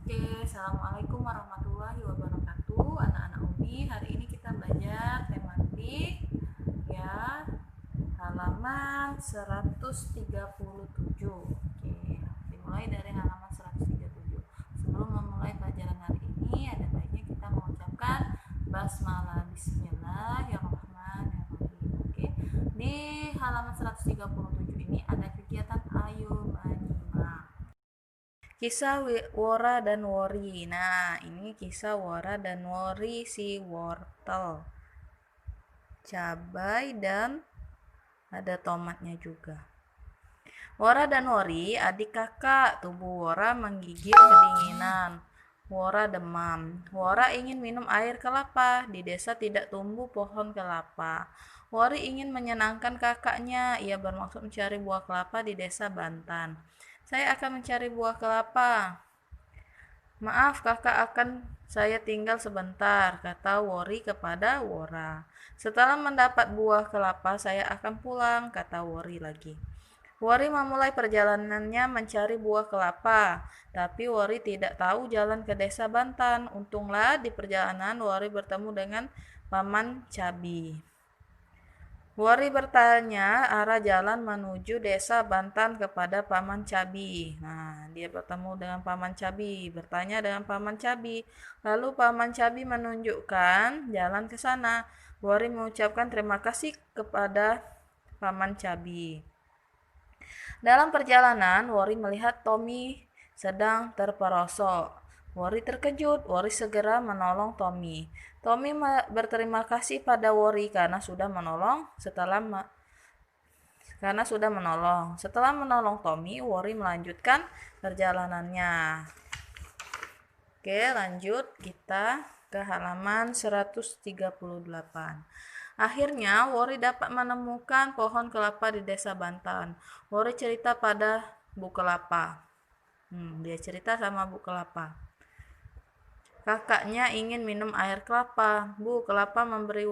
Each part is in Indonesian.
Oke, Assalamualaikum warahmatullahi wabarakatuh. Anak-anak Umi, hari ini kita belajar tematik ya, halaman 137. Oke, dimulai dari halaman 137. Sebelum memulai pelajaran hari ini, ada baiknya kita mengucapkan basmalah, bismillahirrahmanirrahim. Oke, di halaman 137 ini ada kegiatan ayo menyimak. Kisah Wora dan Wori. Nah, ini kisah Wora dan Wori, si wortel, cabai, dan ada tomatnya juga. Wora dan Wori, adik kakak. Tubuh Wora menggigil kedinginan. Wora demam. Wora ingin minum air kelapa. Di desa tidak tumbuh pohon kelapa. Wori ingin menyenangkan kakaknya. Ia bermaksud mencari buah kelapa di desa Bantan. Saya akan mencari buah kelapa. Maaf, kakak akan saya tinggal sebentar, kata Wori kepada Wora. Setelah mendapat buah kelapa, saya akan pulang, kata Wori lagi. Wori memulai perjalanannya mencari buah kelapa, tapi Wori tidak tahu jalan ke desa Bantan. Untunglah di perjalanan Wori bertemu dengan Paman Cabi. Wori bertanya arah jalan menuju desa Bantan kepada Paman Cabi. Nah, dia bertemu dengan Paman Cabi, bertanya dengan Paman Cabi. Lalu Paman Cabi menunjukkan jalan ke sana. Wori mengucapkan terima kasih kepada Paman Cabi. Dalam perjalanan, Wori melihat Tommy sedang terperosok. Wori terkejut. Wori segera menolong Tommy. Tommy berterima kasih pada Wori karena sudah menolong. Setelah menolong Tommy, Wori melanjutkan perjalanannya. Oke, lanjut kita ke halaman 138. Akhirnya, Wori dapat menemukan pohon kelapa di desa Bantan. Wori cerita pada Bu Kelapa. Dia cerita sama Bu Kelapa. Kakaknya ingin minum air kelapa. Bu Kelapa memberi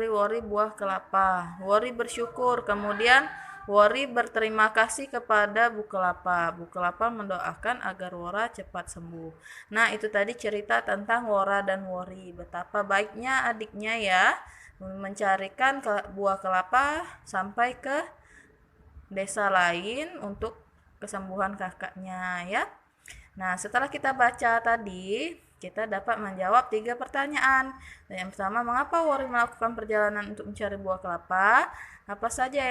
Wori buah kelapa. Wori bersyukur. Kemudian Wori berterima kasih kepada Bu Kelapa. Bu Kelapa mendoakan agar Wora cepat sembuh. Nah, itu tadi cerita tentang Wora dan Wori. Betapa baiknya adiknya ya, mencarikan buah kelapa sampai ke desa lain untuk kesembuhan kakaknya ya. Nah, setelah kita baca tadi, kita dapat menjawab 3 pertanyaan. Yang pertama, mengapa Wori melakukan perjalanan untuk mencari buah kelapa? Apa saja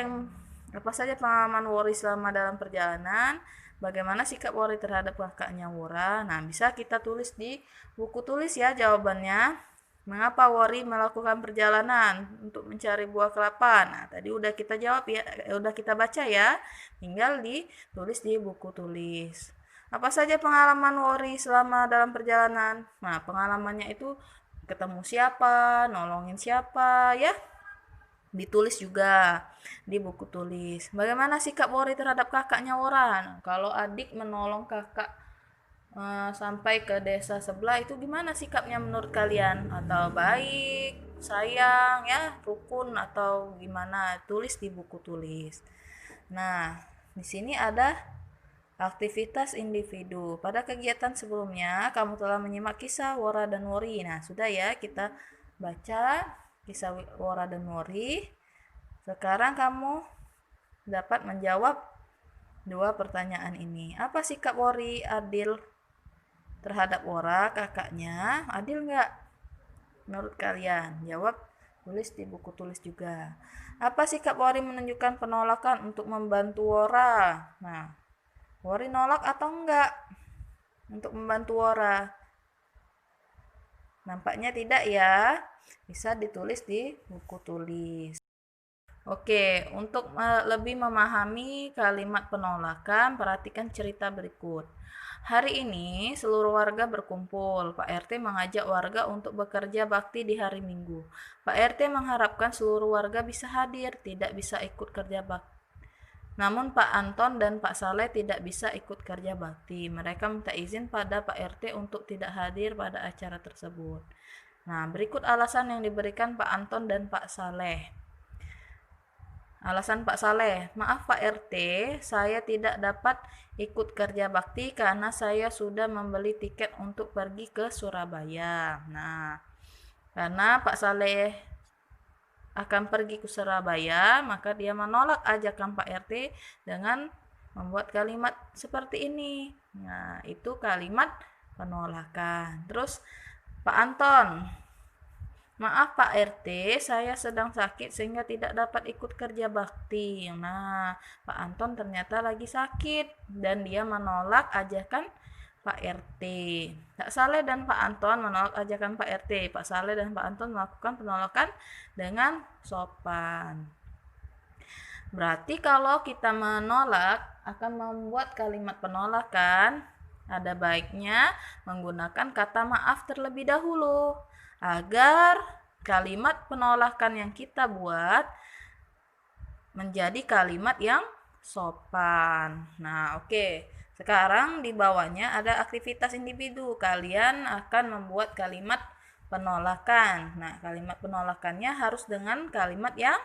pengalaman Wori selama dalam perjalanan? Bagaimana sikap Wori terhadap kakaknya Wora? Nah, bisa kita tulis di buku tulis ya jawabannya. Mengapa Wori melakukan perjalanan untuk mencari buah kelapa? Nah, tadi udah kita jawab ya, udah kita baca ya. Tinggal ditulis di buku tulis. Apa saja pengalaman Wori selama dalam perjalanan? Nah, pengalamannya itu ketemu siapa, nolongin siapa, ya. Ditulis juga di buku tulis. Bagaimana sikap Wori terhadap kakaknya Wora? Nah, kalau adik menolong kakak sampai ke desa sebelah itu gimana sikapnya menurut kalian? Atau baik, sayang, ya, rukun atau gimana? Tulis di buku tulis. Nah, di sini ada aktivitas individu. Pada kegiatan sebelumnya, kamu telah menyimak kisah Wora dan Wori. Nah, sudah ya, kita baca kisah Wora dan Wori. Sekarang kamu dapat menjawab 2 pertanyaan ini. Apa sikap Wori adil terhadap Wora, kakaknya? Adil nggak menurut kalian? Jawab, tulis di buku tulis juga. Apa sikap Wori menunjukkan penolakan untuk membantu Wora? Nah, Wori nolak atau enggak untuk membantu Wora? Nampaknya tidak ya. Bisa ditulis di buku tulis. Oke, untuk lebih memahami kalimat penolakan, perhatikan cerita berikut. Hari ini seluruh warga berkumpul. Pak RT mengajak warga untuk bekerja bakti di hari Minggu. Pak RT mengharapkan seluruh warga bisa hadir, tidak bisa ikut kerja bakti. Namun Pak Anton dan Pak Saleh tidak bisa ikut kerja bakti. Mereka minta izin pada Pak RT untuk tidak hadir pada acara tersebut. Nah, berikut alasan yang diberikan Pak Anton dan Pak Saleh. Alasan Pak Saleh, maaf Pak RT, saya tidak dapat ikut kerja bakti karena saya sudah membeli tiket untuk pergi ke Surabaya. Nah, karena Pak Saleh akan pergi ke Surabaya, maka dia menolak ajakan Pak RT dengan membuat kalimat seperti ini. Nah, itu kalimat penolakan. Terus Pak Anton, maaf Pak RT, saya sedang sakit sehingga tidak dapat ikut kerja bakti. Nah, Pak Anton ternyata lagi sakit dan dia menolak ajakan Pak RT. Pak Saleh dan Pak Anton menolak ajakan Pak RT. Pak Saleh dan Pak Anton melakukan penolakan dengan sopan. Berarti kalau kita menolak akan membuat kalimat penolakan, ada baiknya menggunakan kata maaf terlebih dahulu agar kalimat penolakan yang kita buat menjadi kalimat yang sopan. Nah, oke. Sekarang di bawahnya ada aktivitas individu. Kalian akan membuat kalimat penolakan. Nah, kalimat penolakannya harus dengan kalimat yang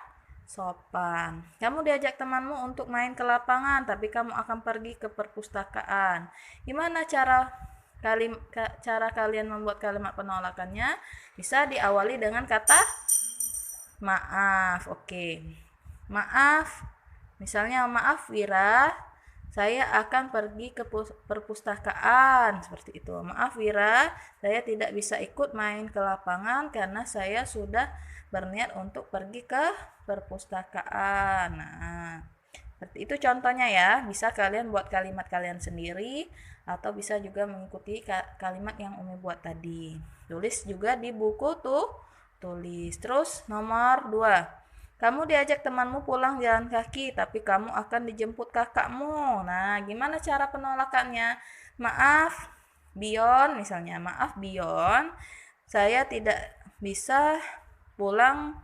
sopan. Kamu diajak temanmu untuk main ke lapangan, tapi kamu akan pergi ke perpustakaan. Gimana cara kalian membuat kalimat penolakannya? Bisa diawali dengan kata maaf. Oke. Maaf. Misalnya, maaf Wira, saya akan pergi ke perpustakaan. Seperti itu. Maaf Wira, saya tidak bisa ikut main ke lapangan karena saya sudah berniat untuk pergi ke perpustakaan. Nah, seperti itu contohnya ya. Bisa kalian buat kalimat kalian sendiri atau bisa juga mengikuti kalimat yang Umi buat tadi. Tulis juga di buku tuh. Tulis. Terus nomor 2. Kamu diajak temanmu pulang jalan kaki, tapi kamu akan dijemput kakakmu. Nah, gimana cara penolakannya? Maaf, Bion, misalnya. Maaf, Bion, saya tidak bisa pulang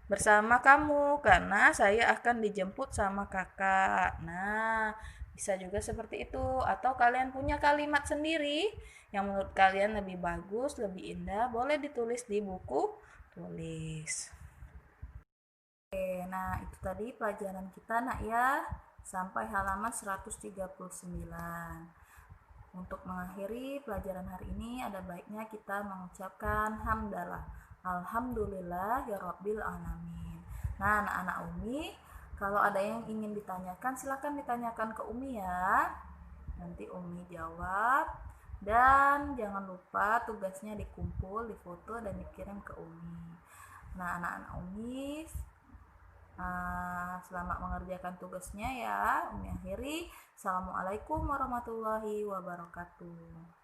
bersama kamu karena saya akan dijemput sama kakak. Nah, bisa juga seperti itu. Atau kalian punya kalimat sendiri yang menurut kalian lebih bagus, lebih indah, boleh ditulis di buku tulis. Oke, nah itu tadi pelajaran kita nak ya, sampai halaman 139. Untuk mengakhiri pelajaran hari ini ada baiknya kita mengucapkan hamdalah. Alhamdulillah ya Rabbil Alamin. Nah anak-anak Umi, kalau ada yang ingin ditanyakan silahkan ditanyakan ke Umi ya. Nanti Umi jawab. Dan jangan lupa tugasnya dikumpul, difoto, dan dikirim ke Umi. Nah anak-anak Umi, selamat mengerjakan tugasnya ya. Umi akhiri. Assalamualaikum warahmatullahi wabarakatuh.